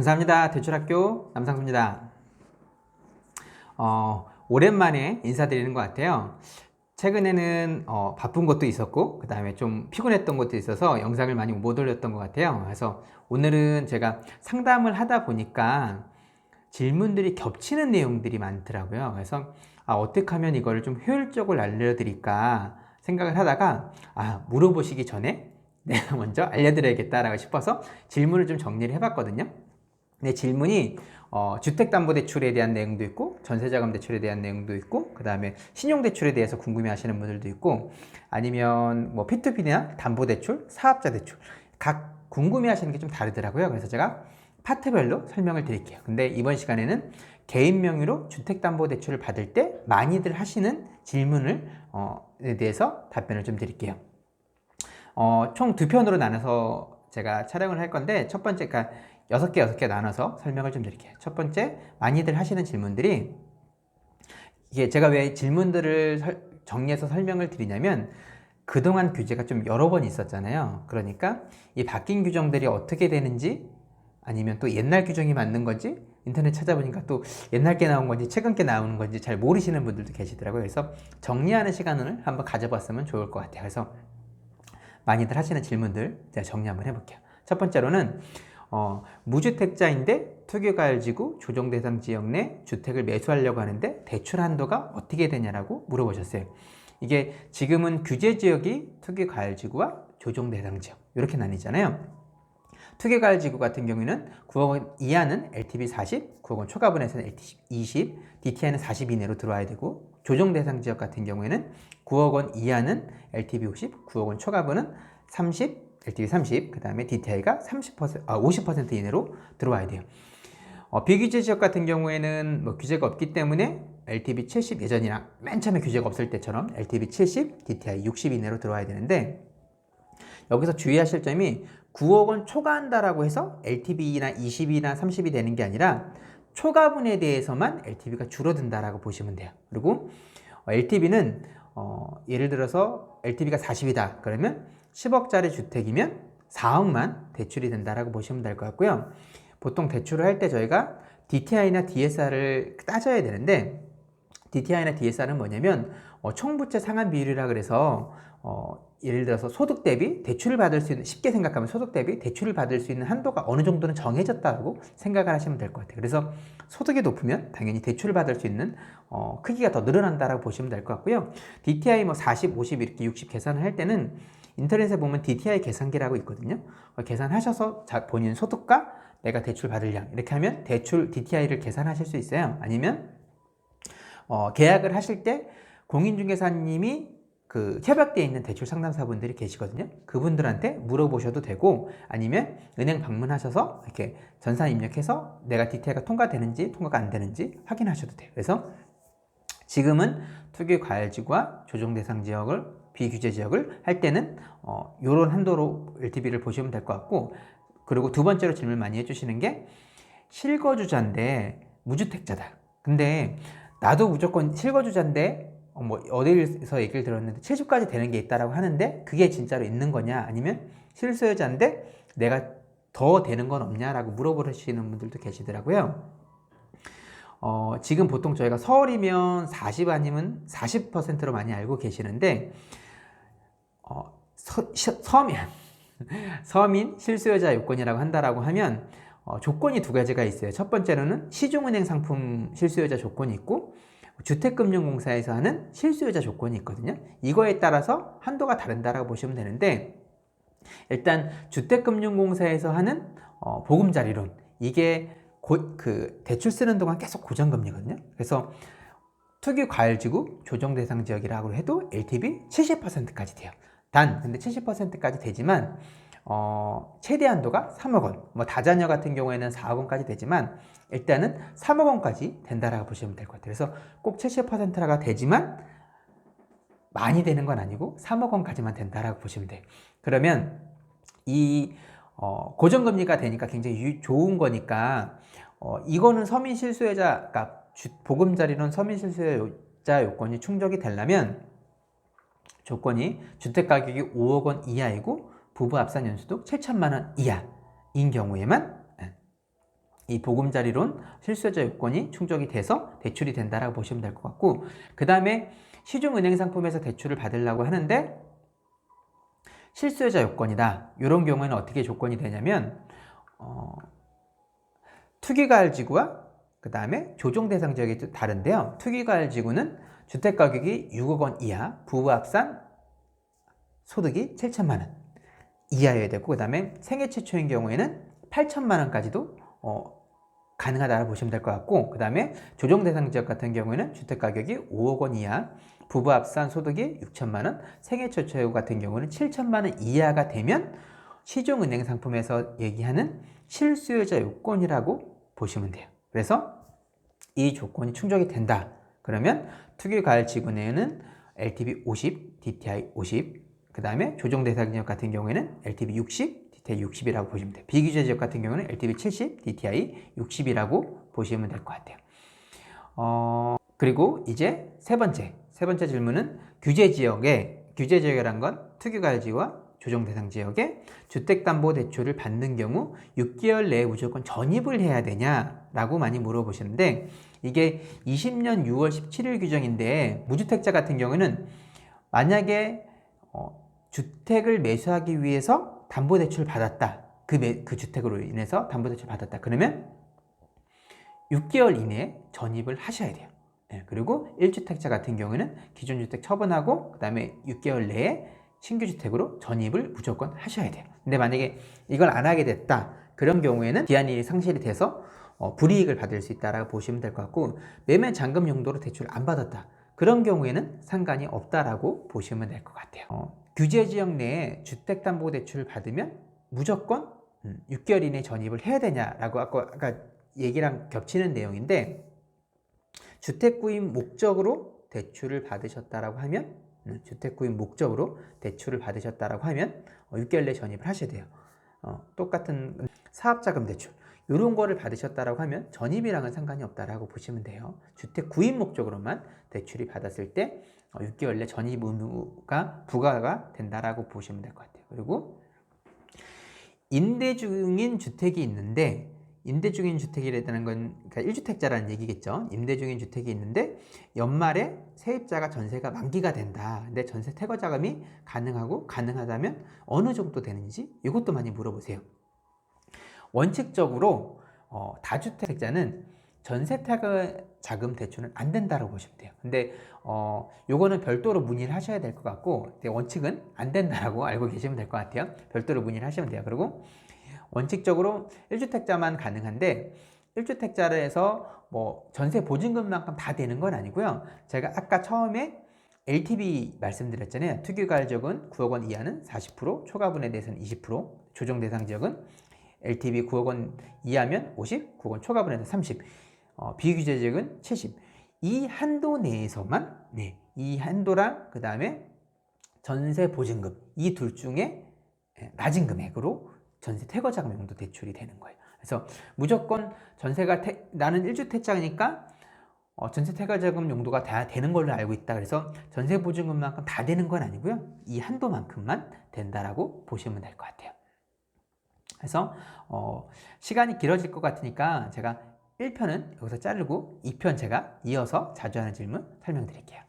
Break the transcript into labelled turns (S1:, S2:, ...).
S1: 감사합니다. 대출학교 남상수입니다. 오랜만에 인사드리는 것 같아요. 최근에는 바쁜 것도 있었고 그 다음에 좀 피곤했던 것도 있어서 영상을 많이 못 올렸던 것 같아요. 그래서 오늘은 제가 상담을 하다 보니까 질문들이 겹치는 내용들이 많더라고요. 그래서 어떻게 하면 이거를 좀 효율적으로 알려드릴까 생각을 하다가 물어보시기 전에 내가 먼저 알려드려야겠다라고 싶어서 질문을 좀 정리를 해봤거든요. 네, 질문이 주택담보대출에 대한 내용도 있고 전세자금 대출에 대한 내용도 있고 그 다음에 신용대출에 대해서 궁금해 하시는 분들도 있고 아니면 뭐 P2P나 담보대출, 사업자대출 각 궁금해 하시는 게 좀 다르더라고요. 그래서 제가 파트별로 설명을 드릴게요. 근데 이번 시간에는 개인 명의로 주택담보대출을 받을 때 많이들 하시는 질문을 에 대해서 답변을 좀 드릴게요. 총 두 편으로 나눠서 제가 촬영을 할 건데 첫 번째, 그러니까 6개 나눠서 설명을 좀 드릴게요. 첫 번째, 많이들 하시는 질문들이 이게 제가 왜 질문들을 정리해서 설명을 드리냐면 그동안 규제가 좀 여러 번 있었잖아요. 그러니까 이 바뀐 규정들이 어떻게 되는지 아니면 또 옛날 규정이 맞는 건지 인터넷 찾아보니까 또 옛날 게 나온 건지 최근 게 나오는 건지 잘 모르시는 분들도 계시더라고요. 그래서 정리하는 시간을 한번 가져봤으면 좋을 것 같아요. 그래서 많이들 하시는 질문들 제가 정리 한번 해볼게요. 첫 번째로는 무주택자인데 투기과열지구 조정대상 지역 내 주택을 매수하려고 하는데 대출 한도가 어떻게 되냐라고 물어보셨어요. 이게 지금은 규제지역이 투기과열지구와 조정대상 지역 이렇게 나뉘잖아요. 투기과열지구 같은 경우에는 9억 원 이하는 LTV 40, 9억 원 초과분에서는 LTV 20, DTI는 40 이내로 들어와야 되고 조정대상 지역 같은 경우에는 9억 원 이하는 LTV 50, 9억 원 초과분은 30, LTV 30, 그 다음에 DTI가 50% 이내로 들어와야 돼요. 비규제 지역 같은 경우에는 뭐 규제가 없기 때문에 LTV 70 예전이랑 맨 처음에 규제가 없을 때처럼 LTV 70, DTI 60 이내로 들어와야 되는데 여기서 주의하실 점이 9억 원 초과한다라고 해서 LTV나 20이나 30이 되는 게 아니라 초과분에 대해서만 LTV가 줄어든다라고 보시면 돼요. 그리고 LTV는 예를 들어서 LTV가 40이다 그러면 10억짜리 주택이면 4억만 대출이 된다라고 보시면 될 것 같고요. 보통 대출을 할 때 저희가 DTI나 DSR을 따져야 되는데 DTI나 DSR은 뭐냐면 총부채 상환 비율이라 그래서 예를 들어서 소득 대비 대출을 받을 수 있는, 쉽게 생각하면 소득 대비 대출을 받을 수 있는 한도가 어느 정도는 정해졌다고 생각을 하시면 될 것 같아요. 그래서 소득이 높으면 당연히 대출을 받을 수 있는 크기가 더 늘어난다라고 보시면 될 것 같고요. DTI 뭐 40, 50 이렇게 60 계산을 할 때는 인터넷에 보면 DTI 계산기라고 있거든요. 계산하셔서 본인 소득과 내가 대출 받을 양 이렇게 하면 대출 DTI를 계산하실 수 있어요. 아니면 계약을 하실 때 공인중개사님이 그 협약되어 있는 대출 상담사분들이 계시거든요. 그분들한테 물어보셔도 되고 아니면 은행 방문하셔서 이렇게 전산 입력해서 내가 DTI가 통과되는지 통과가 안 되는지 확인하셔도 돼요. 그래서 지금은 투기과열지구와 조정대상 지역을 비규제 지역을 할 때는 이런 한도로 LTV를 보시면 될 것 같고, 그리고 두 번째로 질문 많이 해주시는 게 실거주자인데 무주택자다. 근데 나도 무조건 실거주자인데 뭐 어디서 얘기를 들었는데 70까지 되는 게 있다라고 하는데 그게 진짜로 있는 거냐, 아니면 실수요자인데 내가 더 되는 건 없냐라고 물어보시는 분들도 계시더라고요. 지금 보통 저희가 서울이면 40 아니면 40%로 많이 알고 계시는데 서민 실수요자 요건이라고 한다라고 하면 조건이 두 가지가 있어요. 첫 번째로는 시중은행 상품 실수요자 조건이 있고 주택금융공사에서 하는 실수요자 조건이 있거든요. 이거에 따라서 한도가 다른다라고 보시면 되는데, 일단 주택금융공사에서 하는 보금자리론, 이게 그 대출 쓰는 동안 계속 고정금리거든요. 그래서 투기과열지구 조정대상 지역이라고 해도 LTV 70%까지 돼요. 근데 70%까지 되지만 최대 한도가 3억 원, 뭐 다자녀 같은 경우에는 4억 원까지 되지만 일단은 3억 원까지 된다라고 보시면 될 것 같아요. 그래서 꼭 70%가 되지만 많이 되는 건 아니고 3억 원까지만 된다라고 보시면 돼요. 그러면 이 고정금리가 되니까 굉장히 좋은 거니까 이거는 서민 실수요자, 그러니까 보금자리론 서민 실수요자 요건이 충족이 되려면 조건이 주택가격이 5억 원 이하이고 부부 합산 연수도 7천만 원 이하인 경우에만 이 보금자리론 실수요자 요건이 충족이 돼서 대출이 된다라고 보시면 될 것 같고, 그 다음에 시중은행 상품에서 대출을 받으려고 하는데 실수요자 요건이다. 이런 경우에는 어떻게 조건이 되냐면 투기가을지구와 그 다음에 조정대상 지역이 다른데요. 투기가을지구는 주택가격이 6억 원 이하, 부부 합산 소득이 7천만 원 이하여야 되고, 그 다음에 생애 최초인 경우에는 8천만 원까지도 가능하다고 보시면 될 것 같고, 그 다음에 조정대상 지역 같은 경우에는 주택가격이 5억 원 이하, 부부 합산 소득이 6천만 원, 생애 최초 같은 경우는 7천만 원 이하가 되면 시중은행 상품에서 얘기하는 실수요자 요건이라고 보시면 돼요. 그래서 이 조건이 충족이 된다. 그러면 투기가을지구내에는 LTV 50, DTI 50, 그 다음에 조정대상 지역 같은 경우에는 LTV 60, DTI 60이라고 보시면 돼요. 비규제 지역 같은 경우는 LTV 70, DTI 60이라고 보시면 될 것 같아요. 그리고 이제 세 번째 질문은 규제지역이란 건 투기가을지구와 조정대상 지역에 주택담보대출을 받는 경우 6개월 내에 무조건 전입을 해야 되냐라고 많이 물어보시는데, 이게 20년 6월 17일 규정인데, 무주택자 같은 경우는 만약에 주택을 매수하기 위해서 담보대출을 받았다. 그 주택으로 인해서 담보대출을 받았다. 그러면 6개월 이내에 전입을 하셔야 돼요. 그리고 1주택자 같은 경우는 기존 주택 처분하고 그 다음에 6개월 내에 신규 주택으로 전입을 무조건 하셔야 돼요. 근데 만약에 이걸 안 하게 됐다. 그런 경우에는 기한이 상실이 돼서 불이익을 받을 수 있다라고 보시면 될 것 같고, 매매 잔금 용도로 대출을 안 받았다. 그런 경우에는 상관이 없다라고 보시면 될 것 같아요. 규제 지역 내에 주택담보대출을 받으면 무조건 6개월 이내에 전입을 해야 되냐라고 아까 얘기랑 겹치는 내용인데, 주택 구입 목적으로 대출을 받으셨다라고 하면 6개월 내에 전입을 하셔야 돼요. 똑같은 사업자금 대출 이런 거를 받으셨다라고 하면 전입이랑은 상관이 없다라고 보시면 돼요. 주택 구입 목적으로만 대출이 받았을 때 6개월 내 전입 의무가 부과가 된다라고 보시면 될 것 같아요. 그리고 임대 중인 주택이 있는데, 임대 중인 주택이라는 건 그러니까 1주택자라는 얘기겠죠. 임대 중인 주택이 있는데 연말에 세입자가 전세가 만기가 된다. 근데 전세 퇴거 자금이 가능하다면 어느 정도 되는지 이것도 많이 물어보세요. 원칙적으로 다주택자는 전세 퇴거 자금 대출은 안 된다고 보시면 돼요. 근데 요거는 별도로 문의를 하셔야 될 것 같고, 원칙은 안 된다라고 알고 계시면 될 것 같아요. 별도로 문의를 하시면 돼요. 그리고 원칙적으로 1주택자만 가능한데, 1주택자를 해서 뭐 전세 보증금만큼 다 되는 건 아니고요. 제가 아까 처음에 LTV 말씀드렸잖아요. 투기가을 지역은 9억 원 이하는 40%, 초과분에 대해서는 20%, 조정대상 지역은 LTV 9억 원 이하면 50, 9억 원 초과분에서 30, 비규제 지역은 70. 이 한도 내에서만, 이 한도랑 그 다음에 전세 보증금, 이 둘 중에 낮은 금액으로 전세 퇴거자금 용도 대출이 되는 거예요. 그래서 무조건 나는 1주택자니까 전세 퇴거자금 용도가 다 되는 걸로 알고 있다. 그래서 전세 보증금만큼 다 되는 건 아니고요. 이 한도만큼만 된다라고 보시면 될 것 같아요. 그래서 시간이 길어질 것 같으니까 제가 1편은 여기서 자르고 2편 제가 이어서 자주 하는 질문 설명드릴게요.